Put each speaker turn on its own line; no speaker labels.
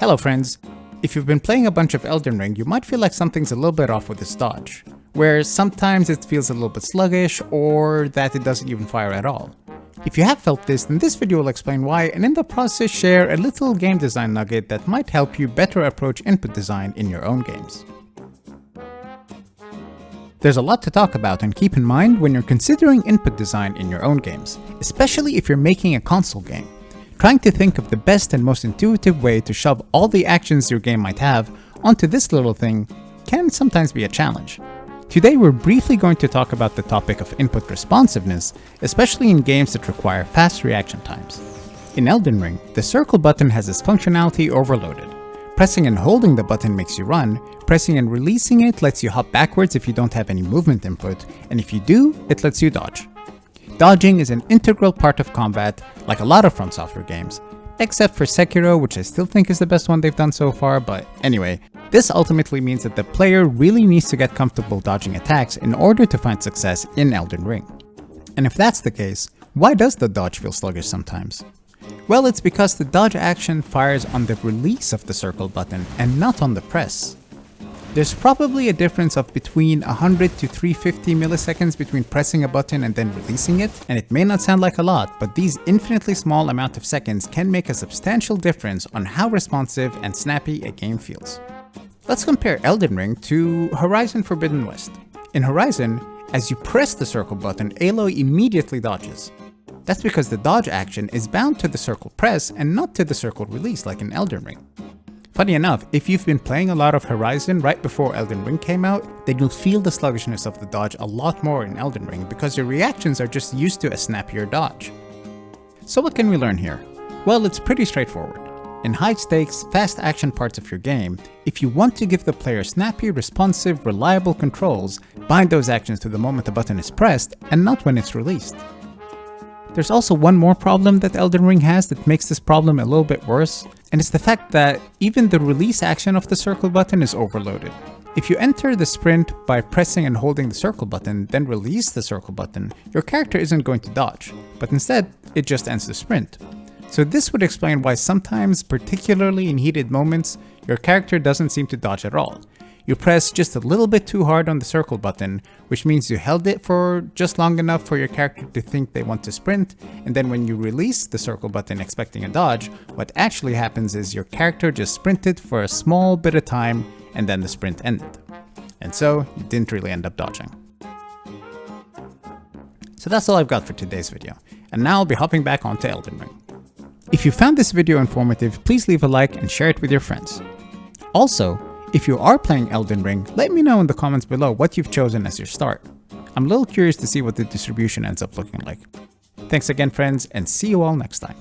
Hello friends! If you've been playing a bunch of Elden Ring, you might feel like something's a little bit off with its dodge, where sometimes it feels a little bit sluggish or that it doesn't even fire at all. If you have felt this, then this video will explain why and in the process share a little game design nugget that might help you better approach input design in your own games. There's a lot to talk about and keep in mind when you're considering input design in your own games, especially if you're making a console game. Trying to think of the best and most intuitive way to shove all the actions your game might have onto this little thing can sometimes be a challenge. Today we're briefly going to talk about the topic of input responsiveness, especially in games that require fast reaction times. In Elden Ring, the circle button has its functionality overloaded. Pressing and holding the button makes you run, pressing and releasing it lets you hop backwards if you don't have any movement input, and if you do, it lets you dodge. Dodging is an integral part of combat, like a lot of From Software games, except for Sekiro, which I still think is the best one they've done so far, but anyway, this ultimately means that the player really needs to get comfortable dodging attacks in order to find success in Elden Ring. And if that's the case, why does the dodge feel sluggish sometimes? Well, it's because the dodge action fires on the release of the circle button and not on the press. There's probably a difference of between 100 to 350 milliseconds between pressing a button and then releasing it, and it may not sound like a lot, but these infinitely small amount of seconds can make a substantial difference on how responsive and snappy a game feels. Let's compare Elden Ring to Horizon Forbidden West. In Horizon, as you press the circle button, Aloy immediately dodges. That's because the dodge action is bound to the circle press and not to the circle release like in Elden Ring. Funny enough, if you've been playing a lot of Horizon right before Elden Ring came out, then you'll feel the sluggishness of the dodge a lot more in Elden Ring because your reactions are just used to a snappier dodge. So what can we learn here? Well, it's pretty straightforward. In high stakes, fast action parts of your game, if you want to give the player snappy, responsive, reliable controls, bind those actions to the moment the button is pressed and not when it's released. There's also one more problem that Elden Ring has that makes this problem a little bit worse, and it's the fact that even the release action of the circle button is overloaded. If you enter the sprint by pressing and holding the circle button, then release the circle button, your character isn't going to dodge, but instead, it just ends the sprint. So this would explain why sometimes, particularly in heated moments, your character doesn't seem to dodge at all. You press just a little bit too hard on the circle button, which means you held it for just long enough for your character to think they want to sprint, and then when you release the circle button expecting a dodge, what actually happens is your character just sprinted for a small bit of time and then the sprint ended. And so, you didn't really end up dodging. So that's all I've got for today's video, and now I'll be hopping back onto Elden Ring. If you found this video informative, please leave a like and share it with your friends. Also, if you are playing Elden Ring, let me know in the comments below what you've chosen as your start. I'm a little curious to see what the distribution ends up looking like. Thanks again friends, and see you all next time.